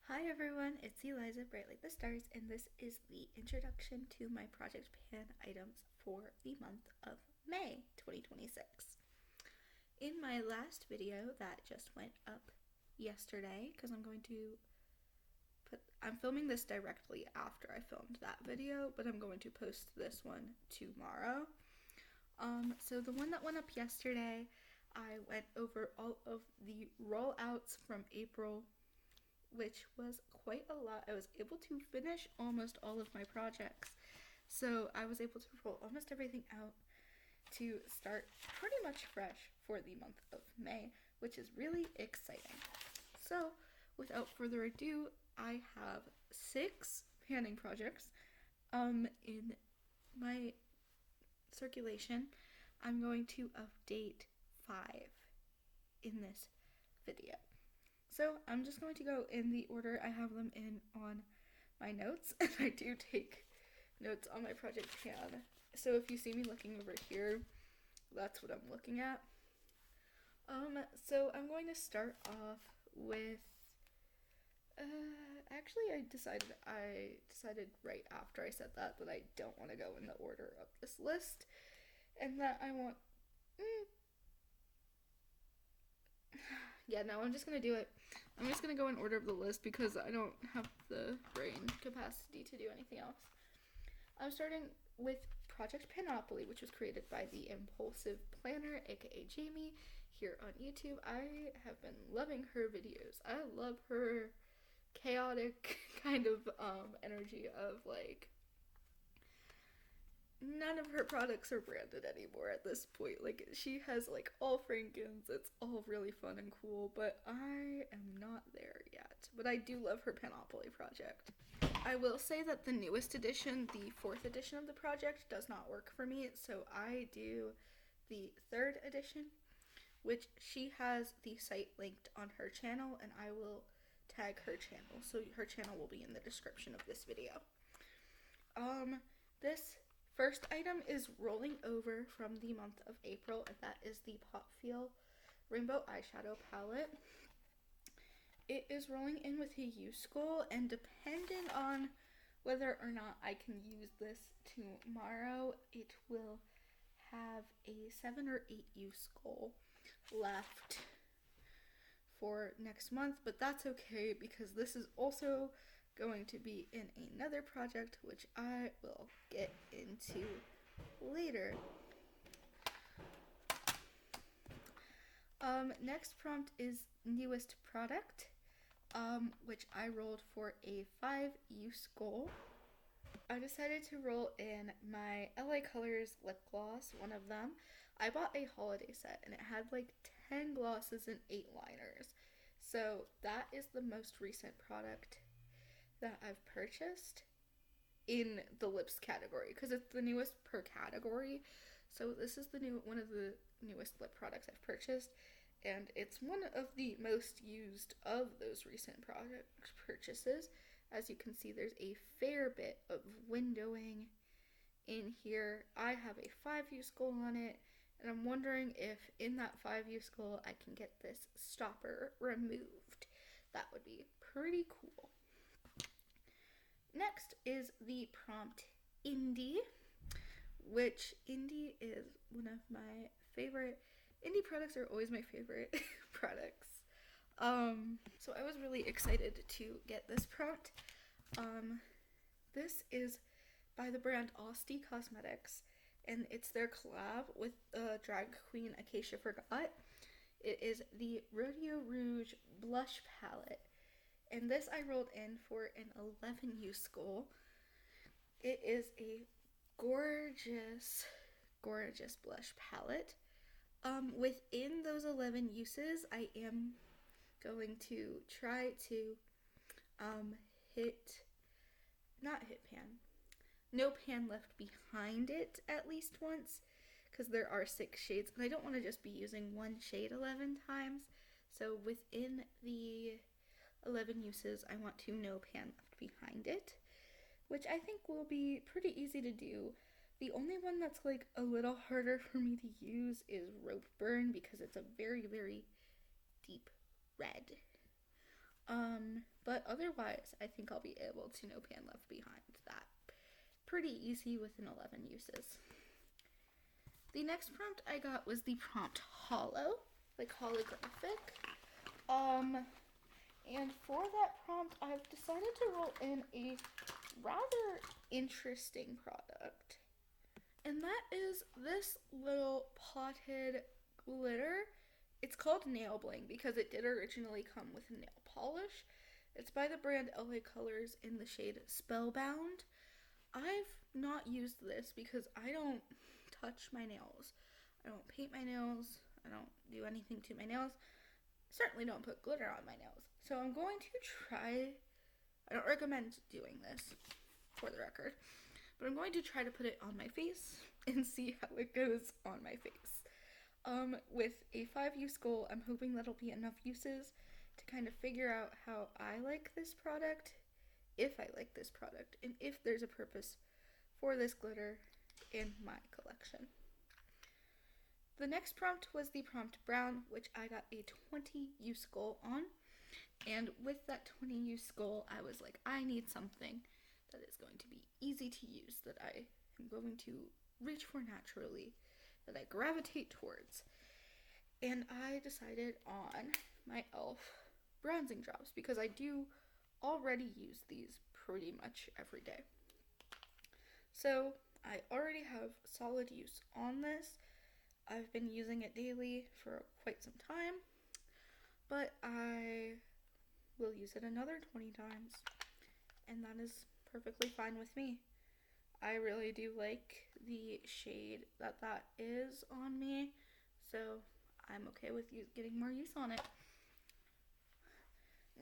Hi everyone, it's Eliza, Bright Like the Stars, and this is the introduction to my Project Pan items for the month of May 2026. In my last video that just went up yesterday, because I'm filming this directly after I filmed that video, but I'm going to post this one tomorrow. So the one that went up yesterday, I went over all of the rollouts from April, which was quite a lot. I was able to finish almost all of my projects. So I was able to roll almost everything out to start pretty much fresh for the month of May, which is really exciting. So without further ado, I have 6 panning projects in my circulation. I'm going to update 5 in this video. So I'm just going to go in the order I have them in on my notes, and I do take notes on my project pan. So if you see me looking over here, that's what I'm looking at. So I'm going to start off with, actually I decided right after I said that I don't want to go in the order of this list, and that I want, yeah, no, I'm just going to do it. I'm just going to go in order of the list because I don't have the brain capacity to do anything else. I'm starting with Project Panopoly, which was created by the Impulsive Planner, aka Jamie, here on YouTube. I have been loving her videos. I love her chaotic kind of energy of like, none of her products are branded anymore at this point. Like, she has like all Frankens. It's all really fun and cool, but I am not there yet. But I do love her Panopoly project. I will say that the newest edition, the 4th edition of the project, does not work for me, so I do the 3rd edition, which she has the site linked on her channel, and I will tag her channel, so her channel will be in the description of this video. This first item is rolling over from the month of April, and that is the Pop Feel Rainbow Eyeshadow Palette. It is rolling in with a use goal, and depending on whether or not I can use this tomorrow, it will have a 7 or 8 use goal left for next month, but that's okay because this is also going to be in another project, which I will get into later. Next prompt is newest product, which I rolled for a 5 use goal. I decided to roll in my LA Colors lip gloss, one of them. I bought a holiday set and it had like 10 glosses and 8 liners. So that is the most recent product that I've purchased in the lips category because it's the newest per category. So this is one of the newest lip products I've purchased, and it's one of the most used of those recent product purchases. As you can see, there's a fair bit of windowing in here. I have a 5 use goal on it, and I'm wondering if in that 5 use goal I can get this stopper removed. That would be pretty cool. Next is the prompt Indie, which Indie is one of my favorite. Indie products are always my favorite products. So I was really excited to get this prompt. This is by the brand Austy Cosmetics, and it's their collab with drag queen Acacia Forgot. It is the Rodeo Rouge blush palette, and this I rolled in for an 11 use goal. It is a gorgeous blush palette. Within those 11 uses, I am going to try to no pan left behind it at least once, because there are 6 shades, and I don't want to just be using one shade 11 times. So within the 11 uses, I want to no pan left behind it, which I think will be pretty easy to do. The only one that's like a little harder for me to use is Rope Burn because it's a very, very deep red. but otherwise I think I'll be able to no pan left behind that pretty easy within 11 uses. The next prompt I got was the prompt hollow, like holographic. And for that prompt, I've decided to roll in a rather interesting product. And that is this little potted glitter. It's called Nail Bling because it did originally come with nail polish. It's by the brand LA Colors in the shade Spellbound. I've not used this because I don't touch my nails. I don't paint my nails. I don't do anything to my nails. Certainly don't put glitter on my nails. So I'm going to try, I don't recommend doing this for the record, but I'm going to try to put it on my face and see how it goes on my face. With a 5-use goal, I'm hoping that'll be enough uses to kind of figure out how I like this product, if I like this product, and if there's a purpose for this glitter in my collection. The next prompt was the prompt brown, which I got a 20-use goal on. And with that 20-use goal, I was like, I need something that is going to be easy to use, that I am going to reach for naturally, that I gravitate towards. And I decided on my e.l.f. bronzing drops because I do already use these pretty much every day. So I already have solid use on this. I've been using it daily for quite some time, but I will use it another 20 times, and that is perfectly fine with me. I really do like the shade that is on me, so I'm okay with getting more use on it.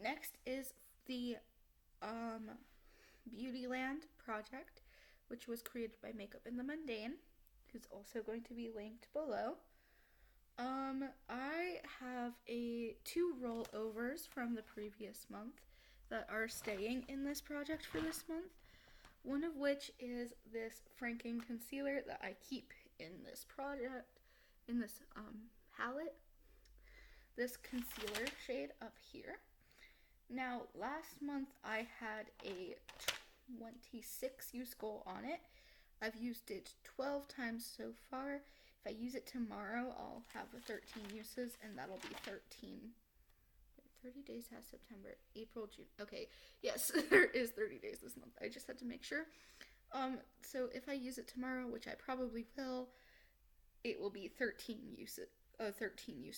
Next is the Beautyland project, which was created by Makeup in the Mundane, who's also going to be linked below. I have 2 rollovers from the previous month that are staying in this project for this month. One of which is this Franking concealer that I keep in this project, in this palette. This concealer shade up here. Now, last month I had a 26-use goal on it. I've used it 12 times so far. If I use it tomorrow, I'll have 13 uses, and that'll be 13. 30 days has September, April, June. Okay, yes, there is 30 days this month. I just had to make sure. So if I use it tomorrow, which I probably will, it will be 13 use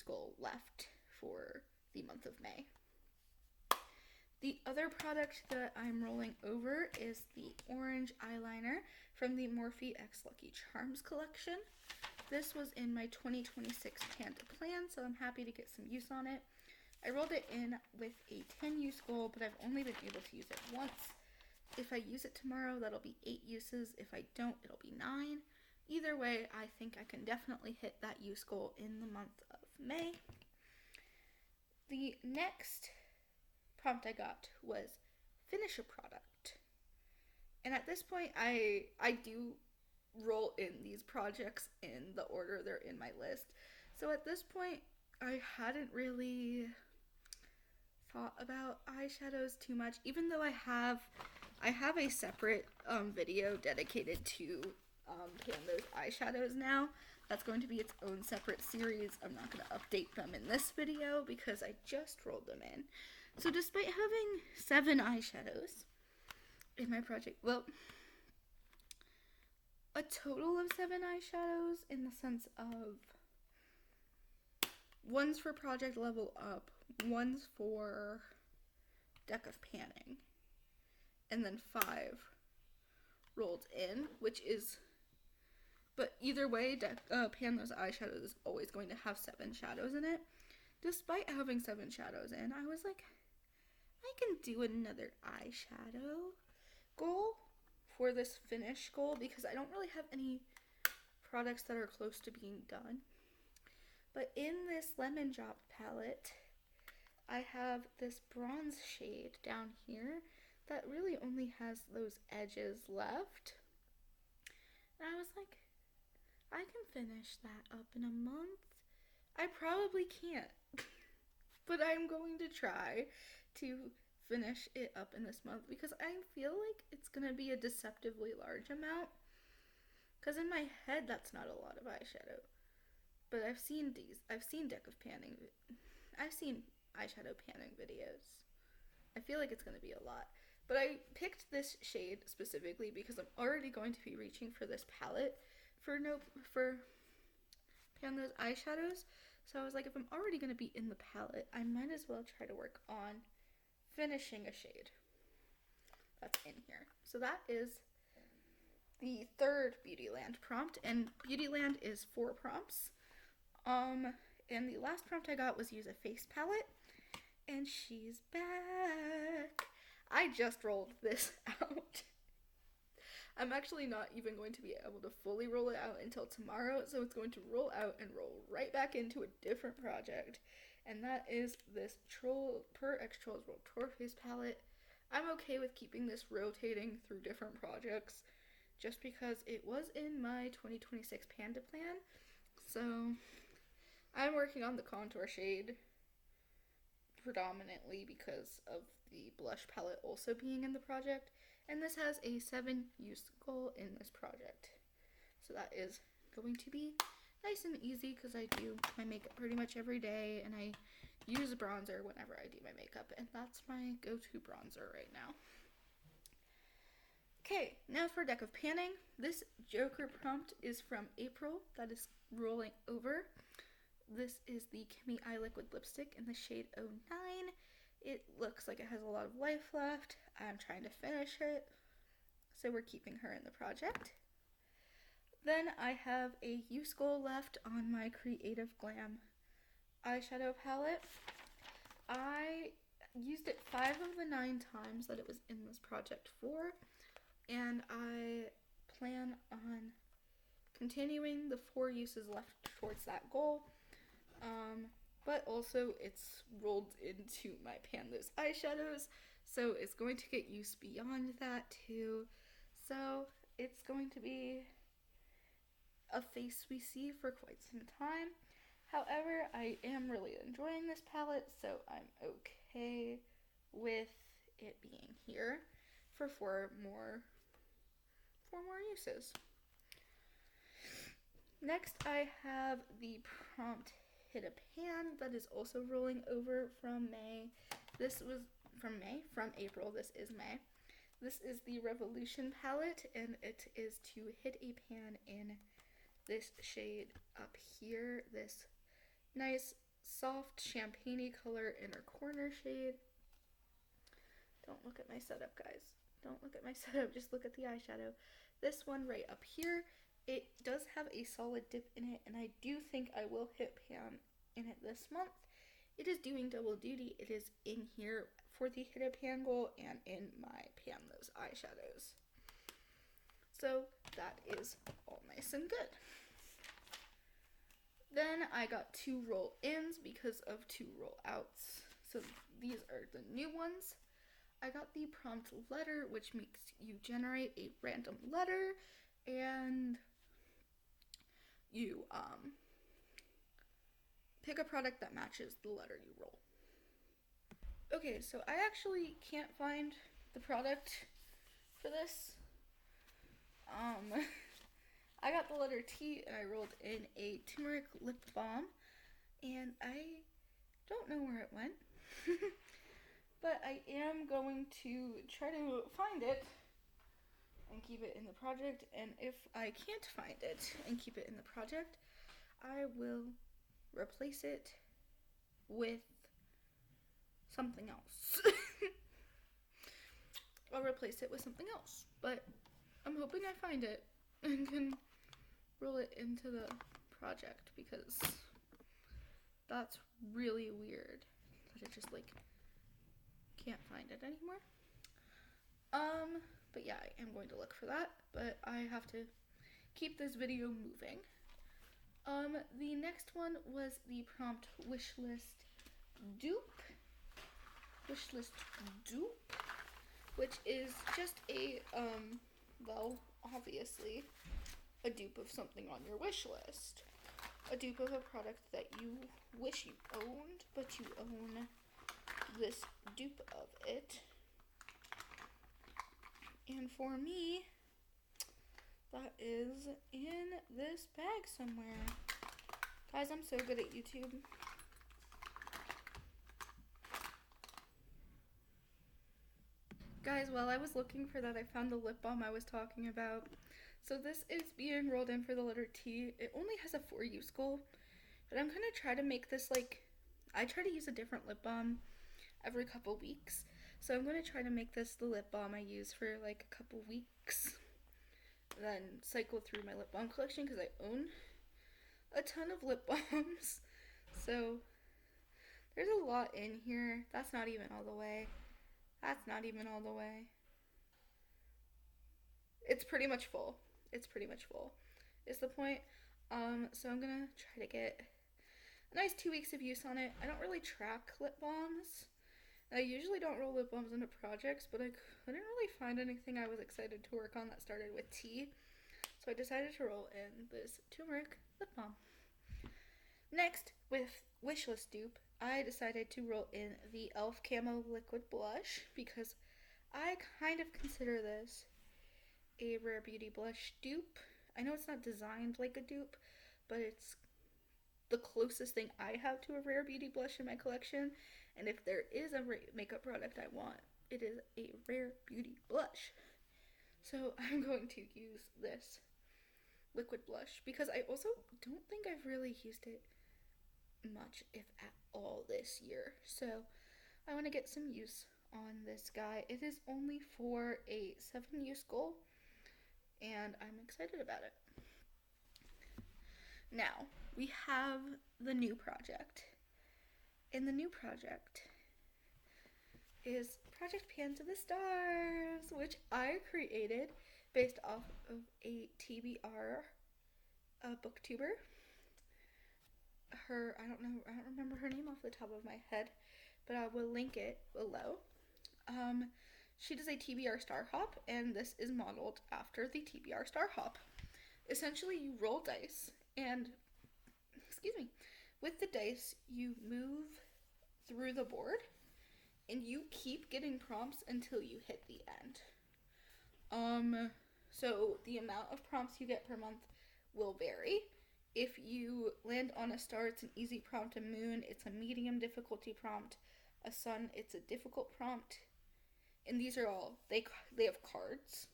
goal left for the month of May. The other product that I'm rolling over is the orange eyeliner from the Morphe X Lucky Charms collection. This was in my 2026 Panda plan, so I'm happy to get some use on it. I rolled it in with a 10-use goal, but I've only been able to use it once. If I use it tomorrow, that'll be 8 uses. If I don't, it'll be 9. Either way, I think I can definitely hit that use goal in the month of May. The next prompt I got was finish a product. And at this point, I do roll in these projects in the order they're in my list. So at this point, I hadn't really thought about eyeshadows too much, even though I have a separate video dedicated to Pando's eyeshadows now. That's going to be its own separate series. I'm not going to update them in this video because I just rolled them in. So despite having 7 eyeshadows in my project, well, a total of 7 eyeshadows in the sense of one's for Project Level Up, one's for Deck of Panning, and then 5 rolled in, which is, but either way, Pando's eyeshadow is always going to have 7 shadows in it. Despite having 7 shadows in, I was like, I can do another eyeshadow goal for this finish goal because I don't really have any products that are close to being done. But in this Lemon Drop palette, I have this bronze shade down here that really only has those edges left. And I was like, I can finish that up in a month. I probably can't, but I'm going to try to finish it up in this month because I feel like it's going to be a deceptively large amount. Because in my head, that's not a lot of eyeshadow. But I've seen eyeshadow panning videos. I feel like it's going to be a lot. But I picked this shade specifically because I'm already going to be reaching for this palette for pan those eyeshadows. So I was like, if I'm already going to be in the palette, I might as well try to work on finishing a shade that's in here. So that is the third Beautyland prompt, and Beautyland is 4 prompts. And the last prompt I got was use a face palette, and she's back. I just rolled this out. I'm actually not even going to be able to fully roll it out until tomorrow, so it's going to roll out and roll right back into a different project, and that is this Per X Trolls World Tour face palette. I'm okay with keeping this rotating through different projects, just because it was in my 2026 Panda plan, so I'm working on the contour shade predominantly because of the blush palette also being in the project, and this has a 7 use goal in this project. So that is going to be nice and easy because I do my makeup pretty much every day, and I use a bronzer whenever I do my makeup, and that's my go-to bronzer right now. Okay, now for deck of panning. This Joker prompt is from April. That is rolling over. This is the Kimmy Eye Liquid Lipstick in the shade 09. It looks like it has a lot of life left. I'm trying to finish it, so we're keeping her in the project. Then I have a use goal left on my Creative Glam eyeshadow palette. I used it 5 of the 9 times that it was in this project for, and I plan on continuing the 4 uses left towards that goal. But also it's rolled into my Pan Those eyeshadows, so it's going to get used beyond that too. So it's going to be a face we see for quite some time. However, I am really enjoying this palette, so I'm okay with it being here for 4 more uses. Next, I have the prompt Hit a Pan that is also rolling over from May. This was from April. This is May. This is the Revolution palette, and it is to hit a pan in this shade up here, this nice soft champagne-y color inner corner shade. Don't look at my setup, guys. Don't look at my setup, just look at the eyeshadow. This one right up here, it does have a solid dip in it, and I do think I will hit pan in it this month. It is doing double duty. It is in here for the hit a pan goal and in my Pan Those eyeshadows. So that is all nice and good. Then I got 2 roll-ins because of 2 roll-outs. So these are the new ones. I got the prompt letter, which makes you generate a random letter, and you pick a product that matches the letter you roll. Okay, so I actually can't find the product for this. I got the letter T, and I rolled in a turmeric lip balm, and I don't know where it went. But I am going to try to find it and keep it in the project, and if I can't find it and keep it in the project, I will replace it with something else. I'll replace it with something else, but I'm hoping I find it and can roll it into the project, because that's really weird that it just can't find it anymore. But yeah, I am going to look for that, but I have to keep this video moving. The next one was the prompt wishlist dupe, which is just a, well, obviously, a dupe of something on your wish list. A dupe of a product that you wish you owned, but you own this dupe of it. And for me, that is in this bag somewhere. Guys, I'm so good at YouTube. Guys, while I was looking for that, I found the lip balm I was talking about. So this is being rolled in for the letter T. It only has a 4 use goal, but I'm gonna try to make this like, I try to use a different lip balm every couple weeks. So I'm gonna try to make this the lip balm I use for like a couple weeks. Then cycle through my lip balm collection because I own a ton of lip balms. So there's a lot in here. That's not even all the way. That's not even all the way. It's pretty much full. It's pretty much full is the point. So I'm gonna try to get a nice 2 weeks of use on it. I don't really track lip balms. I usually don't roll lip balms into projects, but I couldn't really find anything I was excited to work on that started with T. So I decided to roll in this turmeric lip balm. Next, with Wishlist dupe, I decided to roll in the e.l.f. Camo Liquid Blush because I kind of consider this a Rare Beauty blush dupe. I know it's not designed like a dupe, but it's the closest thing I have to a Rare Beauty blush in my collection. And if there is a makeup product I want, it is a Rare Beauty blush. So I'm going to use this liquid blush because I also don't think I've really used it much, if at all, this year. So I want to get some use on this guy. It is only for a 7 use goal, and I'm excited about it. Now, we have the new project. And the new project is Project Pan to the Stars, which I created based off of a TBR booktuber. I don't remember her name off the top of my head, but I will link it below. She does a TBR Star Hop, and this is modeled after the TBR Star Hop. Essentially, you roll dice, and, with the dice, you move through the board, and you keep getting prompts until you hit the end. So the amount of prompts you get per month will vary. If you land on a star, it's an easy prompt. A moon, it's a medium difficulty prompt. A sun, it's a difficult prompt. And these are all, they have cards.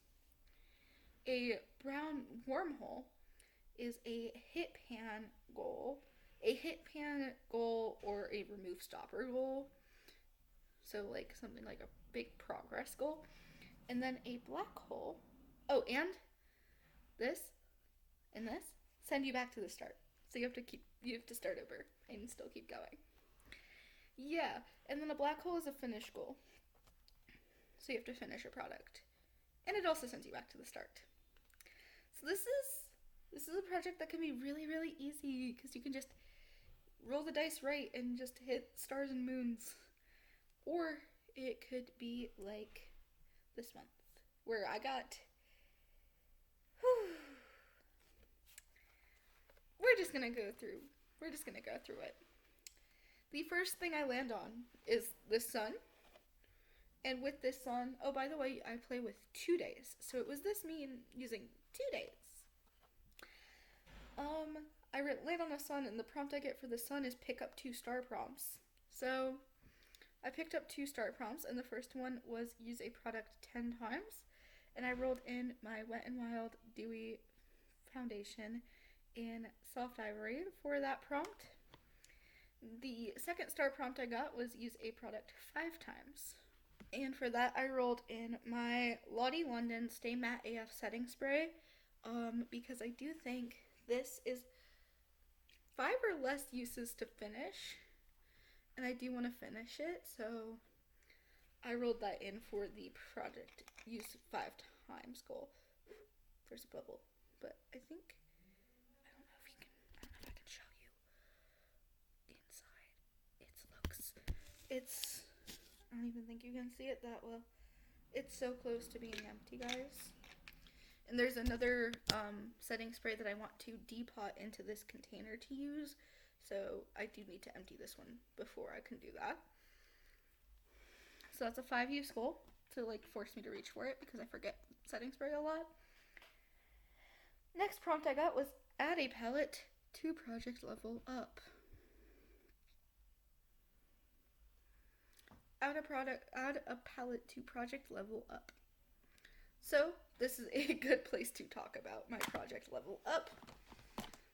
A brown wormhole is a hit pan goal. A hit pan goal or a remove stopper goal. So like something like a big progress goal. And then a black hole. Oh, and this and this send you back to the start. So you have to start over and still keep going. Yeah, and then a black hole is a finish goal. So you have to finish a product. And it also sends you back to the start. So this is a project that can be really, really easy because you can just roll the dice right and just hit stars and moons. Or it could be like this month where I got We're just gonna go through it. The first thing I land on is the sun. And with this sun, oh, by the way, I play with 2 days. So it was this me using 2 days. I land on a sun, and the prompt I get for the sun is pick up 2 star prompts. So I picked up 2 star prompts, and the first one was use a product 10 times. And I rolled in my Wet n Wild Dewy Foundation in Soft Ivory for that prompt. The second star prompt I got was use a product 5 times. And for that, I rolled in my Lottie London Stay Matte AF Setting Spray because I do think this is 5 or less uses to finish, and I do want to finish it, so I rolled that in for the project use 5 times goal. There's a bubble, but I don't know if I can show you inside. I don't even think you can see it that well. It's so close to being empty, guys. And there's another setting spray that I want to depot into this container to use. So I do need to empty this one before I can do that. So that's a 5 use goal to like force me to reach for it because I forget setting spray a lot. Next prompt I got was add a palette to project level up. Add a palette to project level up. So this is a good place to talk about my project level up.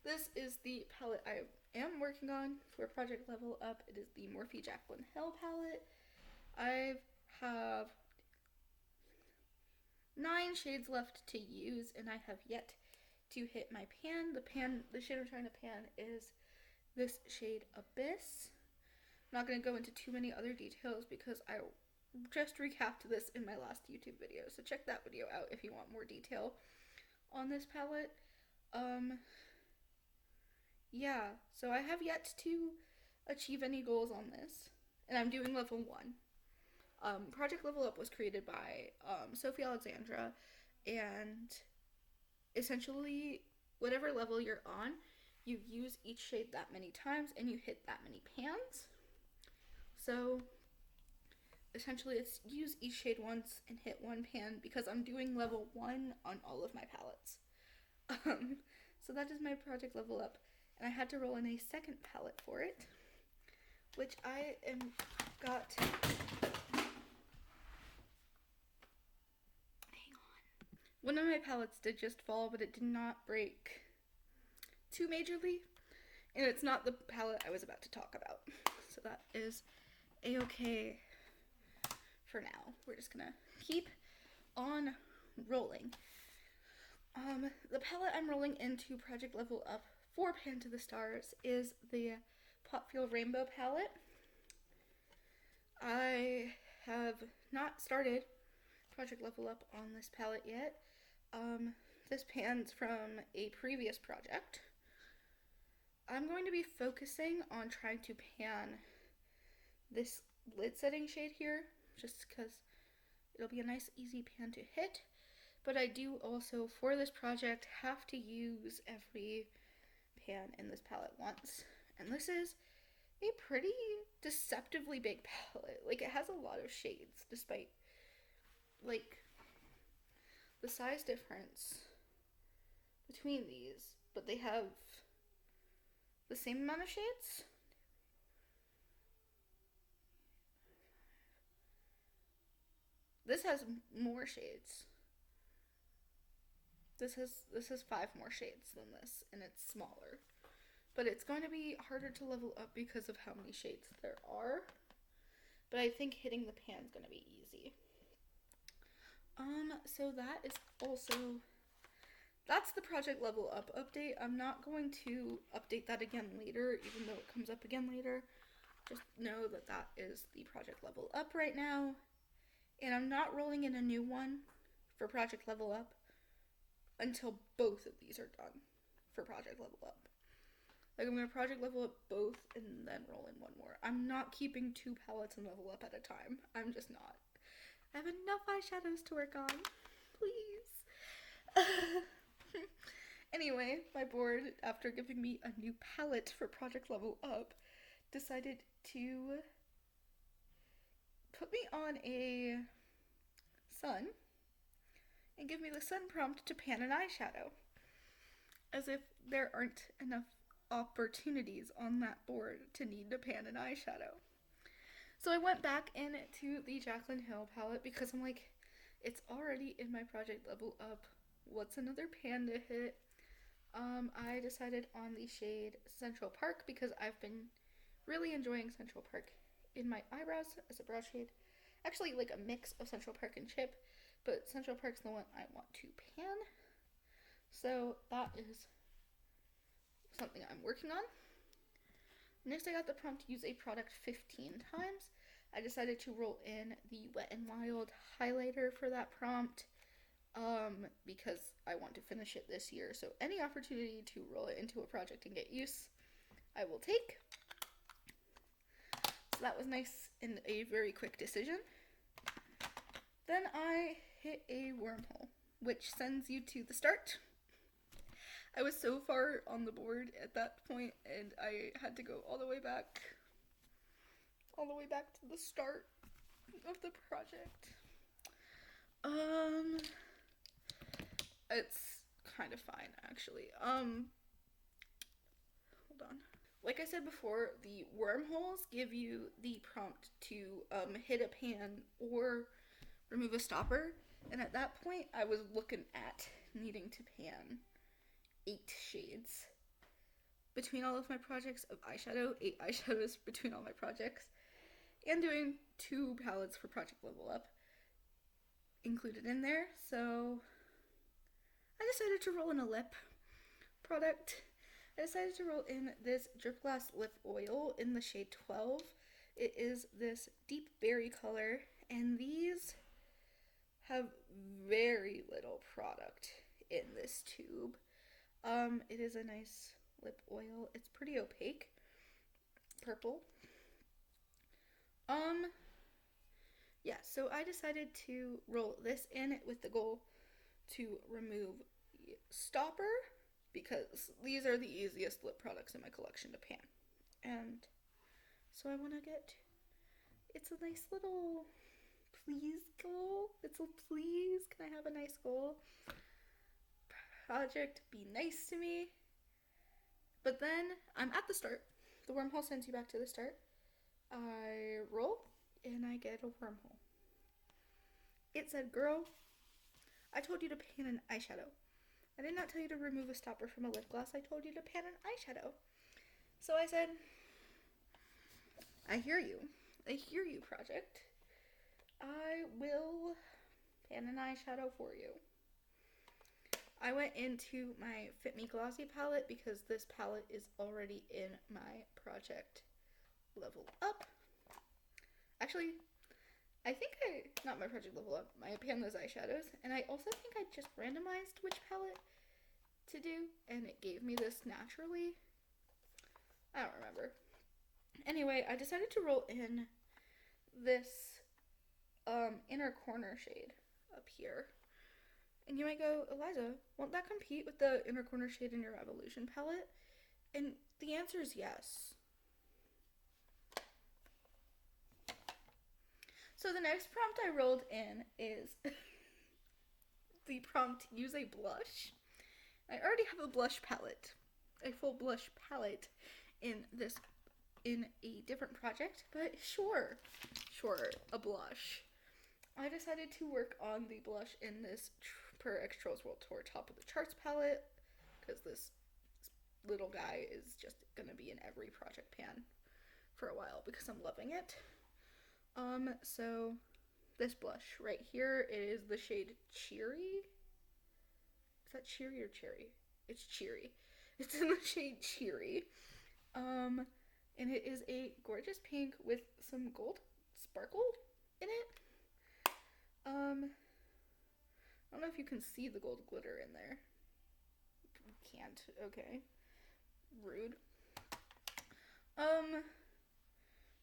This is the palette I am working on for project level up. It is the Morphe Jaclyn Hill palette. I have 9 shades left to use, and I have yet to hit my pan. The shade I'm trying to pan is this shade Abyss. I'm not going to go into too many other details because I just recapped this in my last YouTube video, so check that video out if you want more detail on this palette. Yeah, so I have yet to achieve any goals on this, and I'm doing level 1. Project Level Up was created by Sophie Alexandra, and essentially whatever level you're on, you use each shade that many times and you hit that many pans. So essentially it's use each shade once and hit 1 pan because I'm doing level 1 on all of my palettes. So that is my Project Level Up, and I had to roll in a second palette for it, which I got. One of my palettes did just fall, but it did not break too majorly, and it's not the palette I was about to talk about. So that is a-okay for now. We're just gonna keep on rolling. The palette I'm rolling into Project Level Up for Pan to the Stars is the Pop Feel Rainbow palette. I have not started Project Level Up on this palette yet. This pan's from a previous project. I'm going to be focusing on trying to pan this lid setting shade here, just because it'll be a nice easy pan to hit. But I do also, for this project, have to use every pan in this palette once. And this is a pretty deceptively big palette. Like, it has a lot of shades, despite, like, the size difference between these, but they have the same amount of shades. This has more shades. This has 5 more shades than this, and it's smaller. But it's going to be harder to level up because of how many shades there are. But I think hitting the pan is going to be easy. So that is also, that's the Project Level Up update. I'm not going to update that again later, even though it comes up again later. Just know that that is the Project Level Up right now. And I'm not rolling in a new one for Project Level Up until both of these are done for Project Level Up. Like, I'm going to Project Level Up both and then roll in one more. I'm not keeping 2 palettes and level up at a time. I'm just not. I have enough eyeshadows to work on. Please. Anyway, my board, after giving me a new palette for Project Level Up, decided to put me on a sun and give me the sun prompt to pan an eyeshadow. As if there aren't enough opportunities on that board to need to pan an eyeshadow. So I went back into the Jaclyn Hill palette because I'm like, it's already in my Project Level Up. What's another pan to hit? I decided on the shade Central Park because I've been really enjoying Central Park in my eyebrows as a brow shade. Actually, like a mix of Central Park and Chip, but Central Park's the one I want to pan. So that is something I'm working on. Next, I got the prompt to use a product 15 times. I decided to roll in the Wet n Wild highlighter for that prompt because I want to finish it this year. So any opportunity to roll it into a project and get use, I will take. So that was nice and a very quick decision. Then I hit a wormhole, which sends you to the start. I was so far on the board at that point, and I had to go all the way back to the start. of the project. It's kind of fine, actually. Hold on. Like I said before, the wormholes give you the prompt to hit a pan or remove a stopper. And at that point, I was looking at needing to pan 8 shades between all of my projects of eyeshadow, 8 eyeshadows between all my projects, and doing 2 palettes for Project Level Up included in there. So I decided to roll in a lip product. I decided to roll in this Drip Glass Lip Oil in the shade 12. It is this deep berry color, and these have very little product in this tube. It is a nice lip oil. It's pretty opaque. Purple. Yeah, so I decided to roll this in with the goal to remove the stopper, because these are the easiest lip products in my collection to pan. And so I want to get, it's a nice little please goal. It's a please, can I have a nice goal? Project, be nice to me. But then I'm at the start. The wormhole sends you back to the start. I roll and I get a wormhole. It said, girl, I told you to pan an eyeshadow. I did not tell you to remove a stopper from a lip gloss. I told you to pan an eyeshadow. So I said, I hear you. I hear you, project. I will pan an eyeshadow for you. I went into my Fit Me Glossy palette because this palette is already in my Project Level Up. Actually, I think not my Project Level Up, my pan those eyeshadows, and I also think I just randomized which palette to do, and it gave me this naturally. I don't remember. Anyway, I decided to roll in this inner corner shade up here. And you might go, Eliza, won't that compete with the inner corner shade in your Revolution palette? And the answer is yes. So the next prompt I rolled in is the prompt, use a blush. I already have a blush palette, a full blush palette in a different project, but sure, a blush. I decided to work on the blush in this Per X Trolls World Tour Top of the Charts palette, because this little guy is just gonna be in every project pan for a while because I'm loving it. So this blush right here is the shade Cheery. Is that Cheery or Cherry? It's Cheery. It's in the shade Cheery. And it is a gorgeous pink with some gold sparkle in it. I don't know if you can see the gold glitter in there. You can't. Okay. Rude.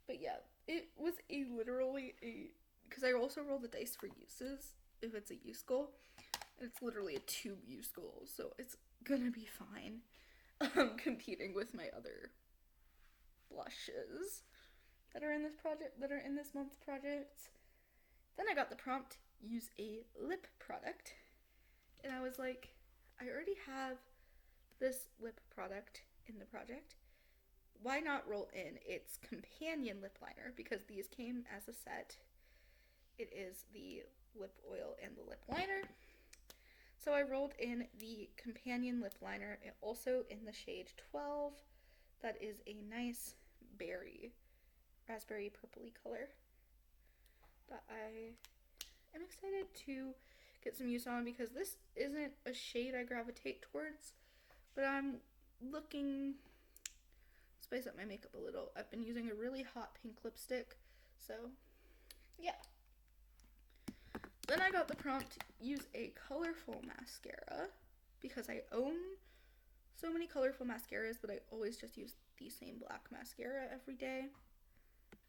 But yeah, it was because I also roll the dice for uses, if it's a use goal. And it's literally a 2 use goal, so it's gonna be fine. Competing with my other blushes that are in this month's projects. Then I got the prompt, use a lip product. And I was like, I already have this lip product in the project. Why not roll in its companion lip liner? Because these came as a set. It is the lip oil and the lip liner. So I rolled in the companion lip liner, also in the shade 12. That is a nice raspberry purpley color that I am excited to get some use on, because this isn't a shade I gravitate towards, but I'm looking spice up my makeup a little. I've been using a really hot pink lipstick, so yeah. Then I got the prompt, use a colorful mascara, because I own so many colorful mascaras, but I always just use the same black mascara every day.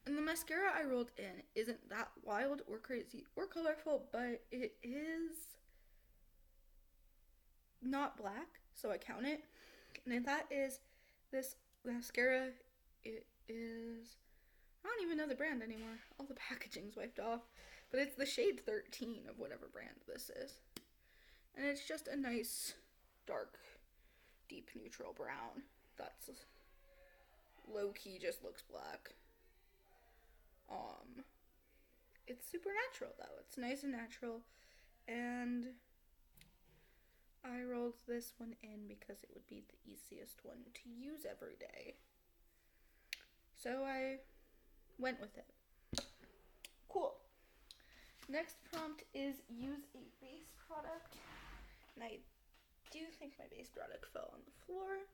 And the mascara I rolled in isn't that wild or crazy or colorful, but it is not black, so I count it. And that is this mascara. It is, I don't even know the brand anymore. All the packaging's wiped off. But it's the shade 13 of whatever brand this is. And it's just a nice, dark, deep neutral brown. That's low-key just looks black. It's super natural though. It's nice and natural. And I rolled this one in because it would be the easiest one to use every day. So I went with it. Cool. Next prompt is use a base product. And I do think my base product fell on the floor.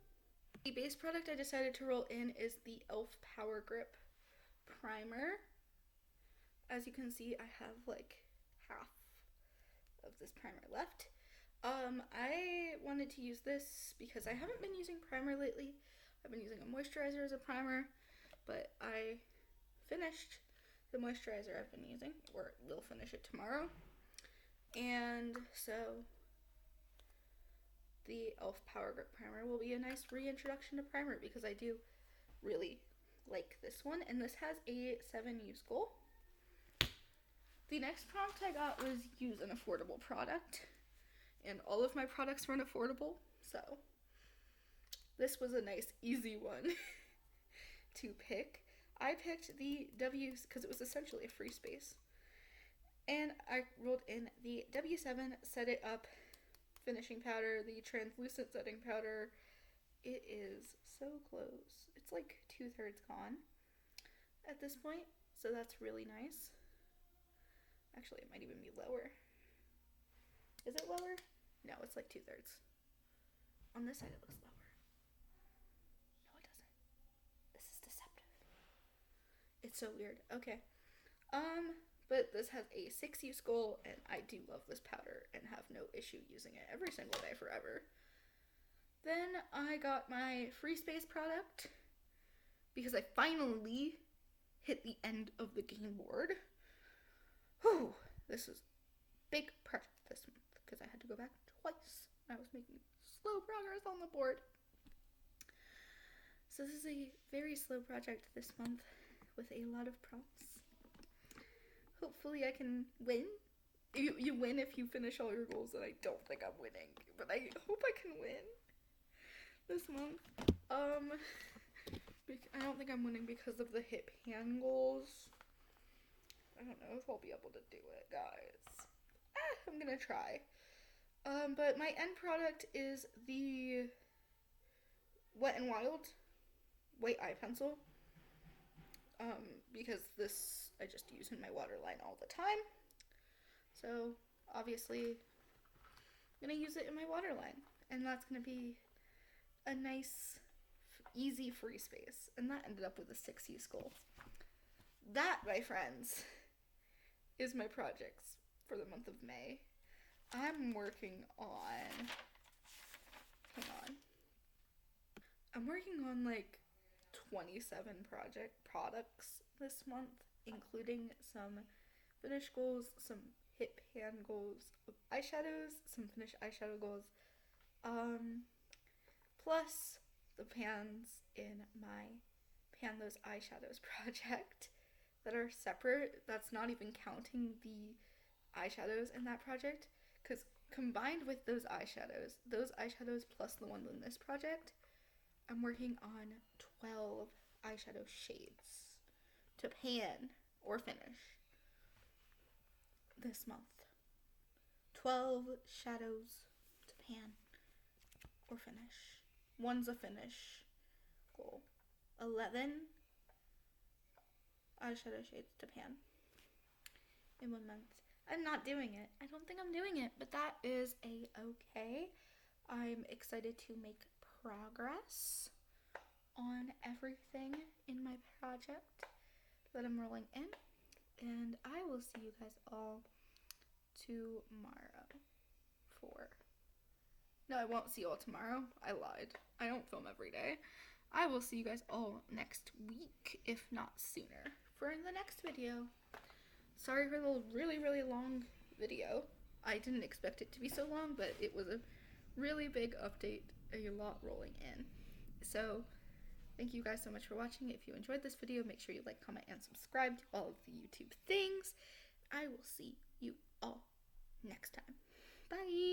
The base product I decided to roll in is the e.l.f. Power Grip Primer. As you can see, I have like half of this primer left. I wanted to use this because I haven't been using primer lately. I've been using a moisturizer as a primer, but I finished the moisturizer I've been using, or will finish it tomorrow. And so the e.l.f. Power Grip Primer will be a nice reintroduction to primer because I do really like this one, and this has a 7-use goal. The next prompt I got was use an affordable product, and all of my products weren't affordable, so this was a nice, easy one to pick. I picked the W's because it was essentially a free space, and I rolled in the W7 Set It Up finishing powder, the translucent setting powder. It is so close. It's like 2/3 gone at this point, so that's really nice. Actually, it might even be lower. Is it lower? No, it's like 2/3. On this side, it looks lower. No, it doesn't. This is deceptive. It's so weird. Okay. But this has a 6-use goal, and I do love this powder and have no issue using it every single day forever. Then I got my free space product because I finally hit the end of the game board. Whew, this was a big project this month because I had to go back twice. I was making slow progress on the board. So this is a very slow project this month with a lot of prompts. Hopefully I can win. You win if you finish all your goals, and I don't think I'm winning, but I hope I can win this month. I don't think I'm winning because of the hip hand goals. I don't know if I'll be able to do it, guys. I'm gonna try. But my end product is the Wet n Wild white eye pencil. Because this I just use in my waterline all the time. So obviously I'm gonna use it in my waterline, and that's gonna be a nice, easy free space. And that ended up with a 6-use goal. That, my friends, is my projects for the month of May. I'm working on, I'm working on like 27 products this month, including some finish goals, some hip hand goals of eyeshadows, some finished eyeshadow goals, plus the pans in my Pan Those Eyeshadows project that are separate. That's not even counting the eyeshadows in that project, because combined with those eyeshadows plus the ones in this project, I'm working on 12 eyeshadow shades to pan or finish this month. 12 shadows to pan or finish. One's a finish goal. 11 eyeshadow shades to pan in 1 month. I'm not doing it. I don't think I'm doing it, but that is a-okay. I'm excited to make progress on everything in my project that I'm rolling in, and I will see you guys all tomorrow No, I won't see you all tomorrow. I lied. I don't film every day. I will see you guys all next week, if not sooner, for the next video. Sorry for the really, really long video. I didn't expect it to be so long, but it was a really big update, a lot rolling in. So, thank you guys so much for watching. If you enjoyed this video, make sure you like, comment, and subscribe to all of the YouTube things. I will see you all next time. Bye!